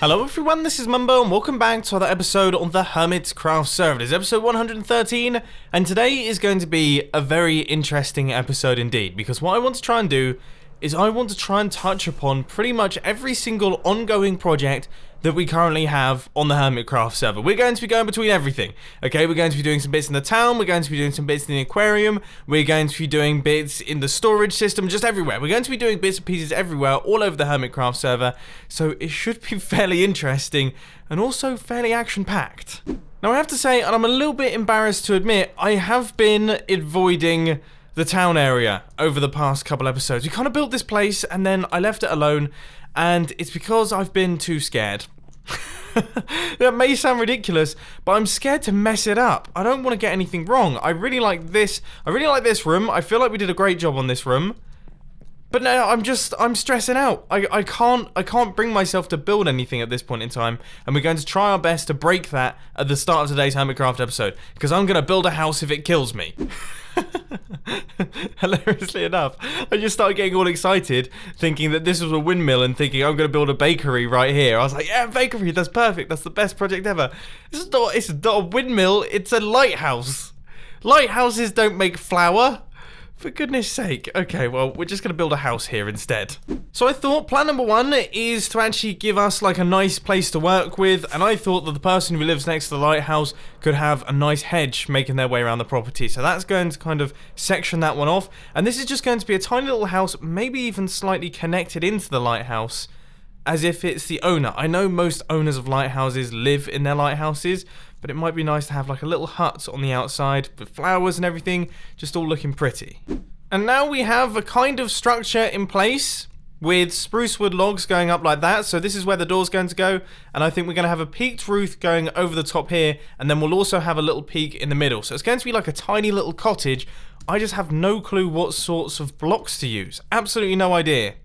Hello everyone, this is Mumbo and welcome back to another episode on the Hermitcraft server. It is episode 113 and today is going to be a very interesting episode indeed, because what I want to try and do is I want to try and touch upon pretty much every single ongoing project that we currently have on the Hermitcraft server. We're going to be going between everything, okay? We're going to be doing some bits in the town, we're going to be doing some bits in the aquarium, we're going to be doing bits in the storage system, just everywhere. We're going to be doing bits and pieces everywhere, all over the Hermitcraft server, so it should be fairly interesting and also fairly action-packed. Now I have to say, and I'm a little bit embarrassed to admit, I have been avoiding the town area over the past couple episodes. We kind of built this place and then I left it alone, and it's because I've been too scared. That may sound ridiculous, but I'm scared to mess it up. I don't want to get anything wrong. I really like this room. I feel like we did a great job on this room. But no, I'm stressing out. I can't bring myself to build anything at this point in time, and we're going to try our best to break that at the start of today's Hermitcraft episode, because I'm going to build a house if it kills me. Hilariously enough, I just started getting all excited thinking that this was a windmill and thinking I'm going to build a bakery right here. I was like, yeah, bakery, that's perfect, that's the best project ever. It's not a windmill, it's a lighthouse. Lighthouses don't make flour. For goodness sake. Okay, well, we're just going to build a house here instead. So I thought plan number one is to actually give us like a nice place to work with, and I thought that the person who lives next to the lighthouse could have a nice hedge making their way around the property. So that's going to kind of section that one off, and this is just going to be a tiny little house, maybe even slightly connected into the lighthouse, as if it's the owner. I know most owners of lighthouses live in their lighthouses, but it might be nice to have like a little hut on the outside with flowers and everything, just all looking pretty. And now we have a kind of structure in place with spruce wood logs going up like that. So this is where the door's going to go, and I think we're going to have a peaked roof going over the top here, and then we'll also have a little peak in the middle. So it's going to be like a tiny little cottage. I just have no clue what sorts of blocks to use. Absolutely no idea.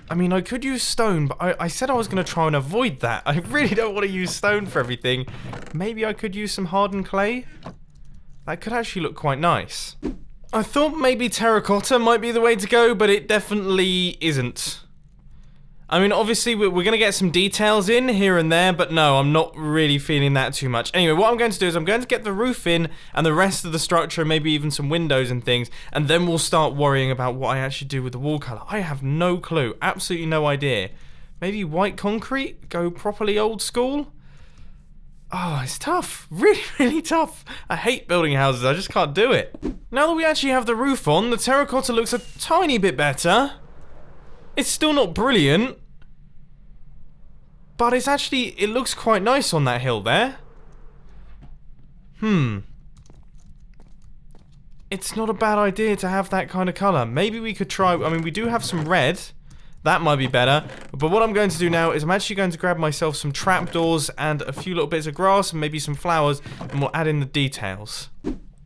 I mean, I could use stone, but I said I was going to try and avoid that. I really don't want to use stone for everything. Maybe I could use some hardened clay? That could actually look quite nice. I thought maybe terracotta might be the way to go, but it definitely isn't. I mean, obviously, we're going to get some details in here and there, but no, I'm not really feeling that too much. Anyway, what I'm going to do is I'm going to get the roof in and the rest of the structure, maybe even some windows and things, and then we'll start worrying about what I actually do with the wall colour. I have no clue, absolutely no idea. Maybe white concrete? Go properly old school? Oh, it's tough. Really, really tough. I hate building houses, I just can't do it. Now that we actually have the roof on, the terracotta looks a tiny bit better. It's still not brilliant, but it's actually, it looks quite nice on that hill there. It's not a bad idea to have that kind of colour. Maybe we could try, I mean, we do have some red. That might be better. But what I'm going to do now is I'm actually going to grab myself some trapdoors and a few little bits of grass and maybe some flowers, and we'll add in the details.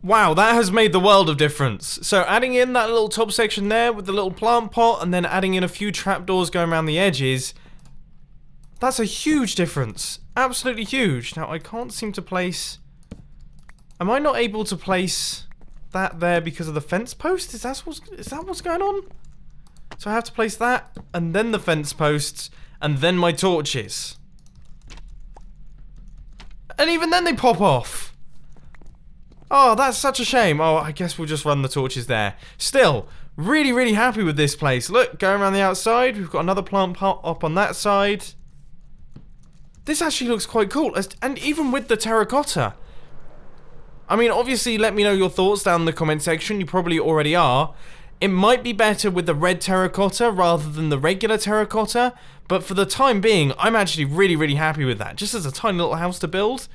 Wow, that has made the world of difference. So adding in that little top section there with the little plant pot, and then adding in a few trapdoors going around the edges, that's a huge difference. Absolutely huge. Now I can't seem to place... Am I not able to place that there because of the fence post? Is that what's going on? So I have to place that, and then the fence posts, and then my torches. And even then they pop off. Oh, that's such a shame. Oh, I guess we'll just run the torches there. Still, really, really happy with this place. Look, going around the outside, we've got another plant pot up on that side. This actually looks quite cool, and even with the terracotta. I mean, obviously, let me know your thoughts down in the comment section. You probably already are. It might be better with the red terracotta rather than the regular terracotta, but for the time being, I'm actually really, really happy with that. Just as a tiny little house to build,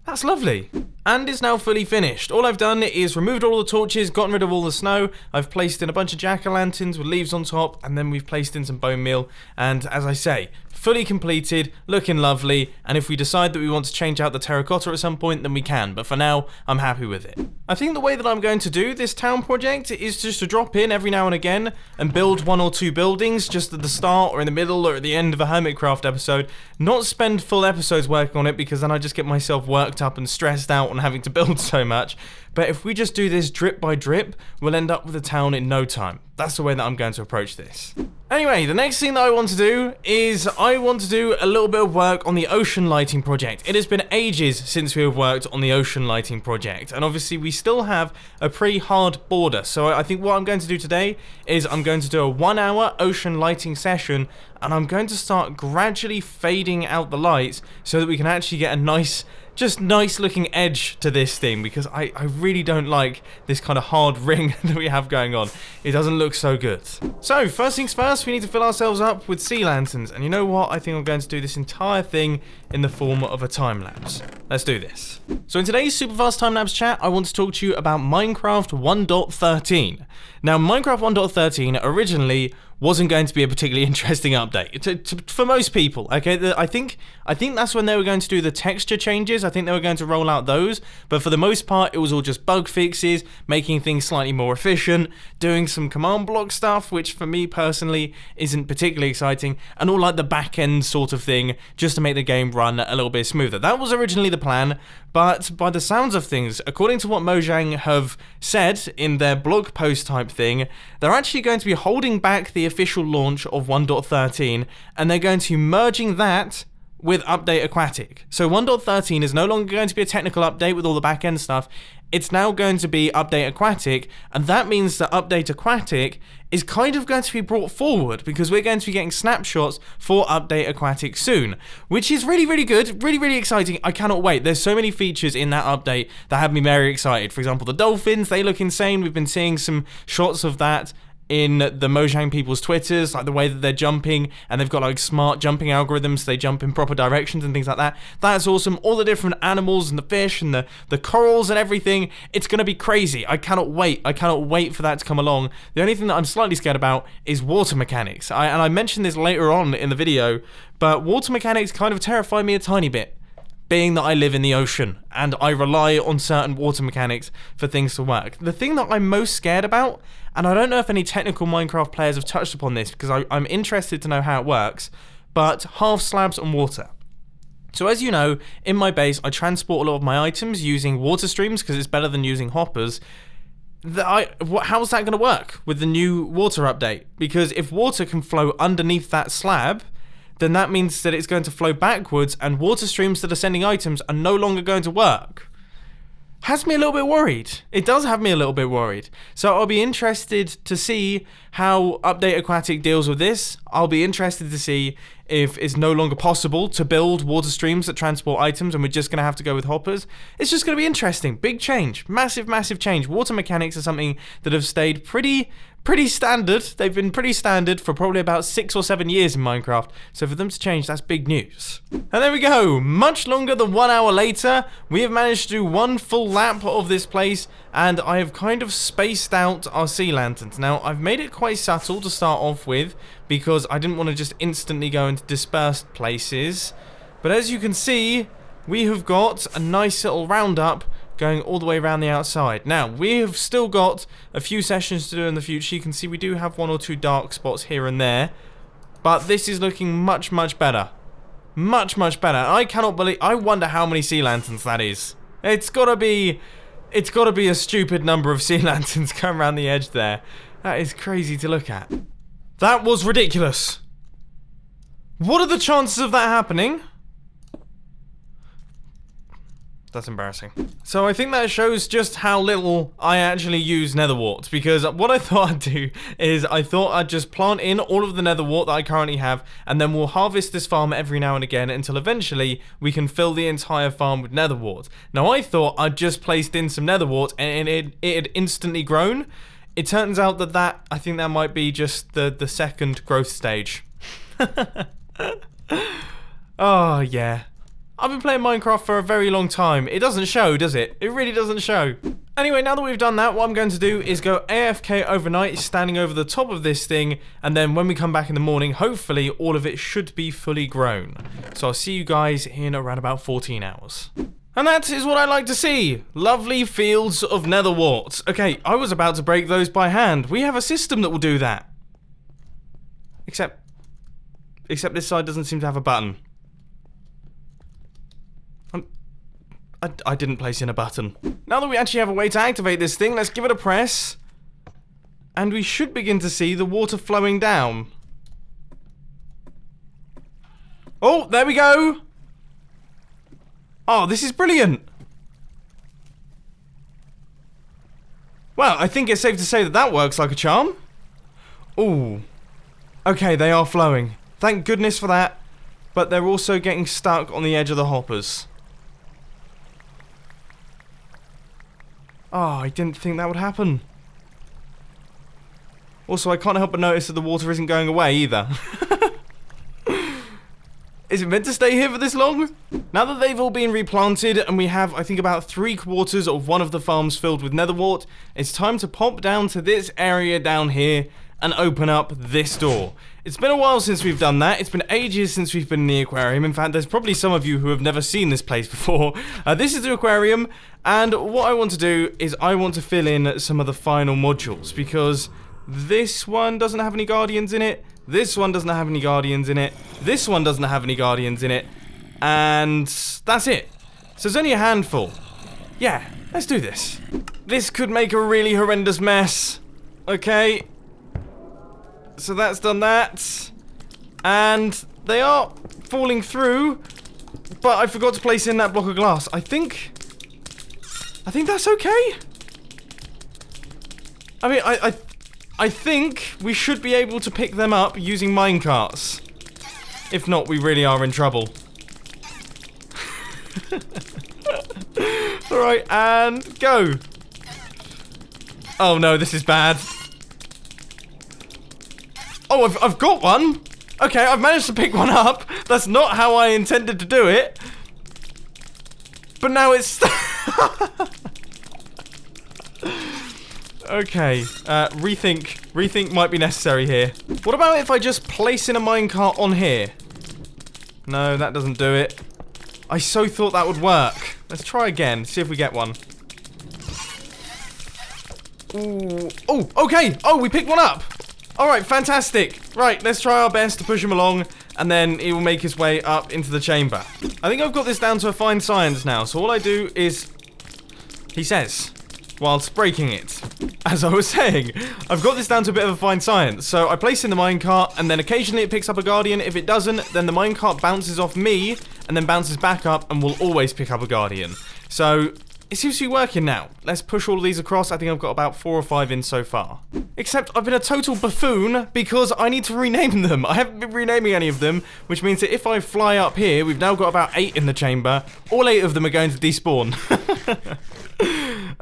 that's lovely. And it's now fully finished. All I've done is removed all the torches, gotten rid of all the snow, I've placed in a bunch of jack-o'-lanterns with leaves on top, and then we've placed in some bone meal, and as I say, fully completed, looking lovely, and if we decide that we want to change out the terracotta at some point, then we can, but for now, I'm happy with it. I think the way that I'm going to do this town project is just to drop in every now and again and build 1 or 2 buildings just at the start or in the middle or at the end of a Hermitcraft episode, not spend full episodes working on it because then I just get myself worked up and stressed out on having to build so much. But if we just do this drip by drip, we'll end up with a town in no time. That's the way that I'm going to approach this. Anyway, the next thing that I want to do is I want to do a little bit of work on the ocean lighting project. It has been ages since we have worked on the ocean lighting project, and obviously we still have a pretty hard border. So I think what I'm going to do today is I'm going to do a 1 hour ocean lighting session, and I'm going to start gradually fading out the lights so that we can actually get a nice looking edge to this thing, because I really don't like this kind of hard ring that we have going on. It doesn't look so good. So first things first, we need to fill ourselves up with sea lanterns, and you know what? I think I'm going to do this entire thing in the form of a time lapse. Let's do this. So in today's super fast time lapse chat, I want to talk to you about Minecraft 1.13. Now, Minecraft 1.13 originally wasn't going to be a particularly interesting update for most people. Okay, I think that's when they were going to do the texture changes. I think they were going to roll out those, but for the most part, it was all just bug fixes, making things slightly more efficient, doing some command block stuff, which for me personally isn't particularly exciting, and all like the back end sort of thing, just to make the game run a little bit smoother. That was originally the plan, but by the sounds of things, according to what Mojang have said in their blog post type thing, they're actually going to be holding back the official launch of 1.13, and they're going to be merging that with Update Aquatic. So 1.13 is no longer going to be a technical update with all the back-end stuff. It's now going to be Update Aquatic, and that means that Update Aquatic is kind of going to be brought forward, because we're going to be getting snapshots for Update Aquatic soon, which is really, really good, really, really exciting. I cannot wait. There's so many features in that update that have me very excited. For example, the dolphins, they look insane. We've been seeing some shots of that in the Mojang people's Twitters, like the way that they're jumping, and they've got like smart jumping algorithms, so they jump in proper directions and things like that. That's awesome. All the different animals and the fish and the corals and everything, it's going to be crazy. I cannot wait. I cannot wait for that to come along. The only thing that I'm slightly scared about is water mechanics. And I mentioned this later on in the video, but water mechanics kind of terrify me a tiny bit, being that I live in the ocean and I rely on certain water mechanics for things to work. The thing that I'm most scared about, and I don't know if any technical Minecraft players have touched upon this, because I'm interested to know how it works, but half slabs on water. So as you know, in my base, I transport a lot of my items using water streams, because it's better than using hoppers. How's that going to work with the new water update? Because if water can flow underneath that slab, then that means that it's going to flow backwards, and water streams that are sending items are no longer going to work. Has me a little bit worried. It does have me a little bit worried. So I'll be interested to see how Update Aquatic deals with this. I'll be interested to see if it's no longer possible to build water streams that transport items and we're just going to have to go with hoppers. It's just going to be interesting. Big change. Massive, massive change. Water mechanics are something that have stayed pretty standard. They've been pretty standard for probably about 6 or 7 years in Minecraft. So for them to change, that's big news. And there we go. Much longer than 1 hour later, we have managed to do one full lap of this place, and I have kind of spaced out our sea lanterns. Now, I've made it quite subtle to start off with, because I didn't want to just instantly go into dispersed places. But as you can see, we have got a nice little roundup going all the way around the outside. Now, we have still got a few sessions to do in the future. You can see we do have 1 or 2 dark spots here and there, but this is looking much, much better. Much, much better. I cannot believe, I wonder how many sea lanterns that is. It's gotta be a stupid number of sea lanterns going around the edge there. That is crazy to look at. That was ridiculous. What are the chances of that happening? That's embarrassing. So I think that shows just how little I actually use nether wart, because what I thought I'd do is I thought I'd just plant in all of the nether wart that I currently have, and then we'll harvest this farm every now and again until eventually we can fill the entire farm with nether wart. Now I thought I'd just placed in some nether wart and it had instantly grown. It turns out that I think that might be just the second growth stage. Oh yeah. I've been playing Minecraft for a very long time. It doesn't show, does it? It really doesn't show. Anyway, now that we've done that, what I'm going to do is go AFK overnight, standing over the top of this thing, and then when we come back in the morning, hopefully all of it should be fully grown. So I'll see you guys in around about 14 hours. And that is what I like to see. Lovely fields of nether wart. Okay, I was about to break those by hand. We have a system that will do that. Except this side doesn't seem to have a button. I didn't place in a button. Now that we actually have a way to activate this thing, let's give it a press. And we should begin to see the water flowing down. Oh, there we go. Oh, this is brilliant. Well, I think it's safe to say that that works like a charm. Ooh. Okay, they are flowing. Thank goodness for that. But they're also getting stuck on the edge of the hoppers. Oh, I didn't think that would happen. Also, I can't help but notice that the water isn't going away either. Is it meant to stay here for this long? Now that they've all been replanted and we have, I think, about 3/4 of one of the farms filled with netherwort, it's time to pop down to this area down here and open up this door. It's been a while since we've done that. It's been ages since we've been in the aquarium. In fact, there's probably some of you who have never seen this place before. This is the aquarium, and what I want to do is I want to fill in some of the final modules, because this one doesn't have any guardians in it. This one doesn't have any guardians in it. This one doesn't have any guardians in it. And that's it. So there's only a handful. Yeah, let's do this. This could make a really horrendous mess. Okay. So that's done that. And they are falling through. But I forgot to place in that block of glass. I think that's okay. I mean, I think we should be able to pick them up using minecarts. If not, we really are in trouble. Alright, and go. Oh no, this is bad. Oh, I've got one. Okay, I've managed to pick one up. That's not how I intended to do it. But now it's... Okay, rethink might be necessary here. What about if I just place in a minecart on here? No, that doesn't do it. I so thought that would work. Let's try again, see if we get one. Ooh. Oh, okay. Oh, we picked one up. Alright, fantastic. Right, let's try our best to push him along, and then he will make his way up into the chamber. I think I've got this down to a fine science now, so all I do is... He says... whilst breaking it. As I was saying, I've got this down to a bit of a fine science. So I place in the minecart, and then occasionally it picks up a guardian. If it doesn't, then the minecart bounces off me, and then bounces back up, and will always pick up a guardian. So it seems to be working now. Let's push all of these across. I think I've got about 4 or 5 in so far. Except I've been a total buffoon because I need to rename them. I haven't been renaming any of them, which means that if I fly up here, we've now got about 8 in the chamber. All 8 of them are going to despawn.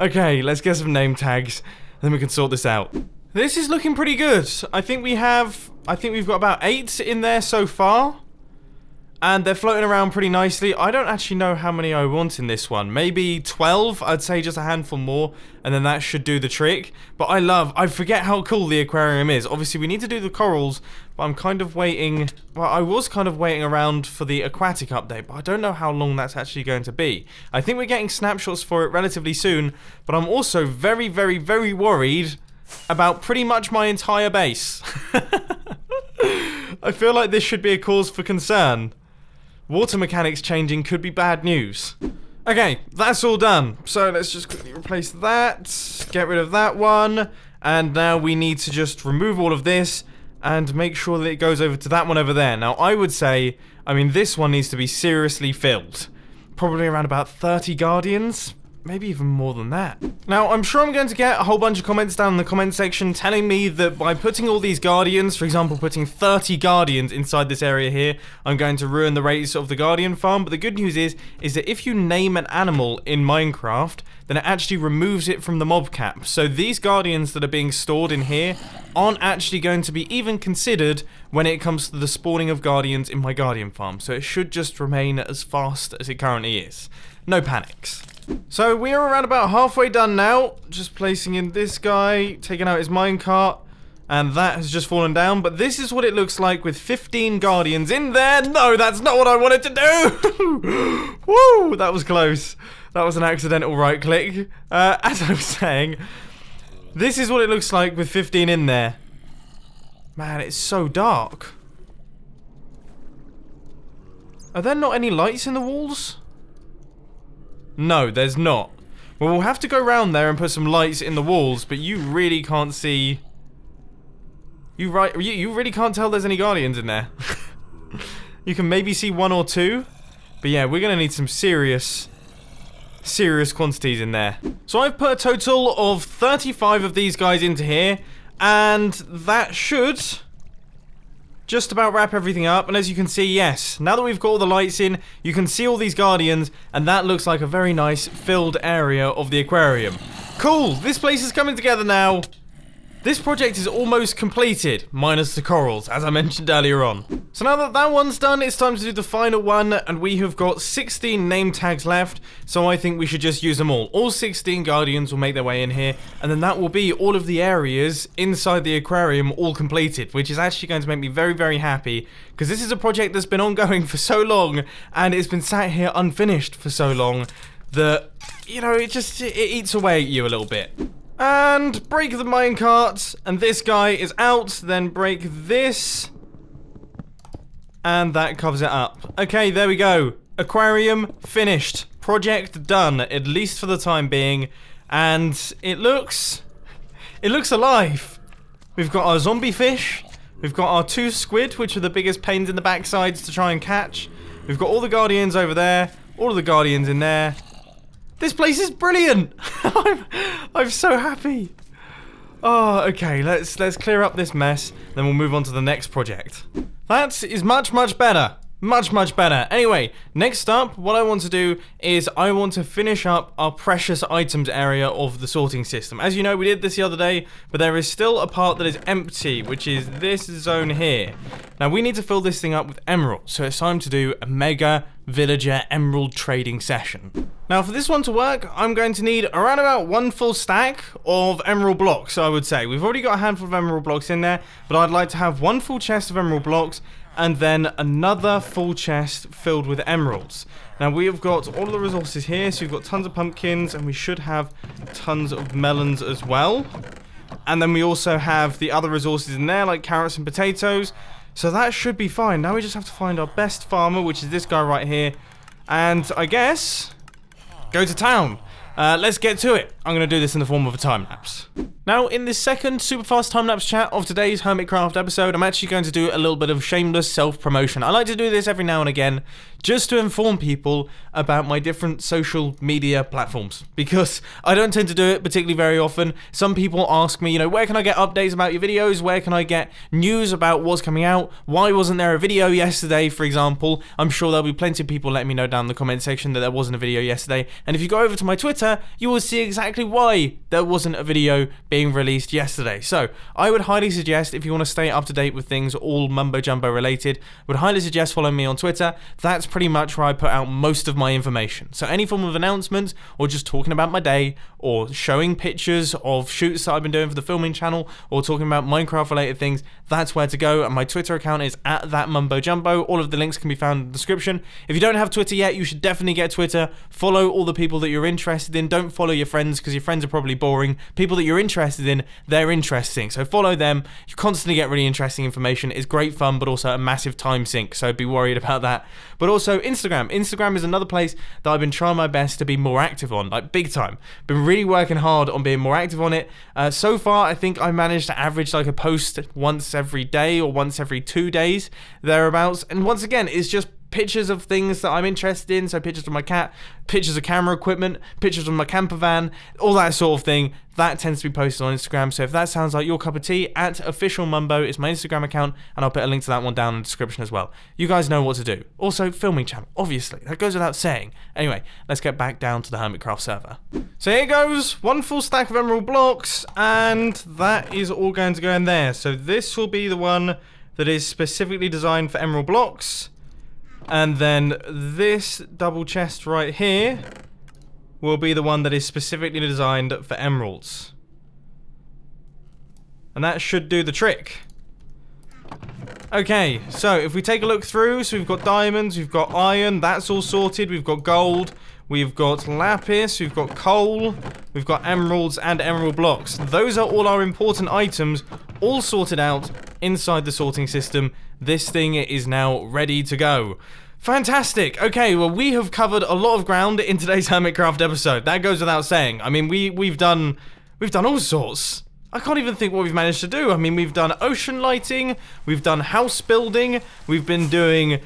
Okay, let's get some name tags, then we can sort this out. This is looking pretty good. I think we've got about 8 in there so far. And they're floating around pretty nicely. I don't actually know how many I want in this one. Maybe 12, I'd say just a handful more, and then that should do the trick. But I forget how cool the aquarium is. Obviously, we need to do the corals, but I'm kind of waiting, well, I was kind of waiting around for the aquatic update, but I don't know how long that's actually going to be. I think we're getting snapshots for it relatively soon, but I'm also very, very, very worried about pretty much my entire base. I feel like this should be a cause for concern. Water mechanics changing could be bad news. Okay, that's all done. So let's just quickly replace that, get rid of that one, and now we need to just remove all of this and make sure that it goes over to that one over there. Now, I would say, I mean, this one needs to be seriously filled. Probably around about 30 guardians. Maybe even more than that. Now, I'm sure I'm going to get a whole bunch of comments down in the comment section telling me that by putting all these guardians, for example, putting 30 guardians inside this area here, I'm going to ruin the rates of the guardian farm. But the good news is that if you name an animal in Minecraft, then it actually removes it from the mob cap. So these guardians that are being stored in here aren't actually going to be even considered when it comes to the spawning of guardians in my guardian farm. So it should just remain as fast as it currently is. No panics. So we are around about halfway done now. Just placing in this guy, taking out his minecart, and that has just fallen down. But this is what it looks like with 15 guardians in there. No, that's not what I wanted to do. Woo, that was close. That was an accidental right click. As I was saying, this is what it looks like with 15 in there. Man, it's so dark. Are there not any lights in the walls? No, there's not. Well, we'll have to go round there and put some lights in the walls, but you really can't see You really can't tell there's any guardians in there. You can maybe see 1 or 2. But yeah, we're going to need some serious quantities in there. So I've put a total of 35 of these guys into here. And that should just about wrap everything up. And as you can see, yes, now that we've got all the lights in, you can see all these guardians. And that looks like a very nice filled area of the aquarium. Cool, this place is coming together now. This project is almost completed, minus the corals, as I mentioned earlier on. So now that that one's done, it's time to do the final one, and we have got 16 name tags left, so I think we should just use them all. All 16 guardians will make their way in here, and then that will be all of the areas inside the aquarium all completed, which is actually going to make me very, very happy, because this is a project that's been ongoing for so long, and it's been sat here unfinished for so long, that, you know, it eats away at you a little bit. And break the minecart, and this guy is out, then break this, and that covers it up. Okay, there we go. Aquarium finished. Project done, at least for the time being, and it looks alive. We've got our zombie fish, we've got our 2 squid, which are the biggest pains in the backsides to try and catch. We've got all the guardians over there, all of the guardians in there. This place is brilliant! I'm so happy. Oh, okay, let's clear up this mess, then we'll move on to the next project. That is much, much better. Much, much better. Anyway, next up, what I want to do is I want to finish up our precious items area of the sorting system. As you know, we did this the other day, but there is still a part that is empty, which is this zone here. Now, we need to fill this thing up with emeralds, so it's time to do a mega villager emerald trading session. Now, for this one to work, I'm going to need around about 1 full stack of emerald blocks, I would say. We've already got a handful of emerald blocks in there, but I'd like to have 1 full chest of emerald blocks, and then another full chest filled with emeralds. Now, we have got all of the resources here, so we've got tons of pumpkins, and we should have tons of melons as well. And then we also have the other resources in there, like carrots and potatoes. So that should be fine. Now we just have to find our best farmer, which is this guy right here. And I guess go to town. Let's get to it. I'm going to do this in the form of a time lapse. Now, in this second super fast time lapse chat of today's Hermitcraft episode, I'm actually going to do a little bit of shameless self-promotion. I like to do this every now and again just to inform people about my different social media platforms, because I don't tend to do it particularly very often. Some people ask me, you know, where can I get updates about your videos? Where can I get news about what's coming out? Why wasn't there a video yesterday, for example? I'm sure there'll be plenty of people letting me know down in the comment section that there wasn't a video yesterday. And if you go over to my Twitter, you will see exactly why there wasn't a video being released yesterday. So I would highly suggest, if you want to stay up to date with things all mumbo jumbo related, would highly suggest following me on Twitter. That's pretty much where I put out most of my information. So any form of announcement, or just talking about my day, or showing pictures of shoots that I've been doing for the filming channel, or talking about Minecraft related things, that's where to go. And my Twitter account is @thatmumbojumbo. All of the links can be found in the description. If you don't have Twitter yet, you should definitely get Twitter. Follow all the people that you're interested in. Don't follow your friends, because your friends are probably boring. People that you're interested in, they're interesting. So follow them. You constantly get really interesting information. It's great fun, but also a massive time sink. So be worried about that. But also Instagram. Instagram is another place that I've been trying my best to be more active on, like big time. Been really working hard on being more active on it. So far, I think I managed to average like a post once every day or once every 2 days, thereabouts. And once again, it's just pictures of things that I'm interested in, so pictures of my cat, pictures of camera equipment, pictures of my camper van, all that sort of thing. That tends to be posted on Instagram, so if that sounds like your cup of tea, @officialmumbo is my Instagram account, and I'll put a link to that one down in the description as well. You guys know what to do. Also, filming channel, obviously, that goes without saying. Anyway, let's get back down to the Hermitcraft server. So here goes, 1 full stack of emerald blocks, and that is all going to go in there. So this will be the one that is specifically designed for emerald blocks. And then this double chest right here will be the one that is specifically designed for emeralds. And that should do the trick. Okay, so if we take a look through, so we've got diamonds, we've got iron, that's all sorted, we've got gold, we've got lapis, we've got coal, we've got emeralds and emerald blocks. Those are all our important items, all sorted out inside the sorting system. This thing is now ready to go. Fantastic. Okay, well, we have covered a lot of ground in today's Hermitcraft episode. That goes without saying. I mean, we've done all sorts. I can't even think what we've managed to do. I mean, we've done ocean lighting, we've done house building, we've been doing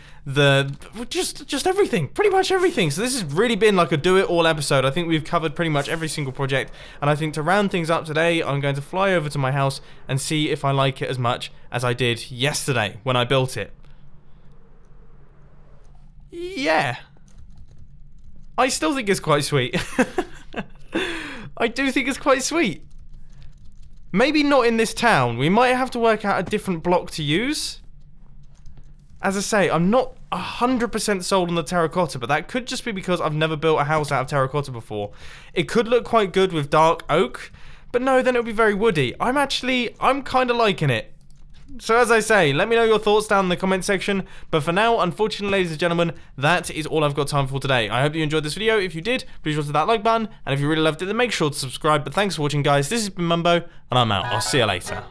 just everything, pretty much everything. So this has really been like a do-it-all episode. I think we've covered pretty much every single project, and I think to round things up today, I'm going to fly over to my house and see if I like it as much as I did yesterday when I built it. Yeah. I still think it's quite sweet. I do think it's quite sweet. Maybe not in this town. We might have to work out a different block to use. As I say, I'm not 100% sold on the terracotta, but that could just be because I've never built a house out of terracotta before. It could look quite good with dark oak, but no, then it would be very woody. I'm kind of liking it. So as I say, let me know your thoughts down in the comment section. But for now, unfortunately, ladies and gentlemen, that is all I've got time for today. I hope you enjoyed this video. If you did, please hit that like button. And if you really loved it, then make sure to subscribe. But thanks for watching, guys. This has been Mumbo, and I'm out. I'll see you later.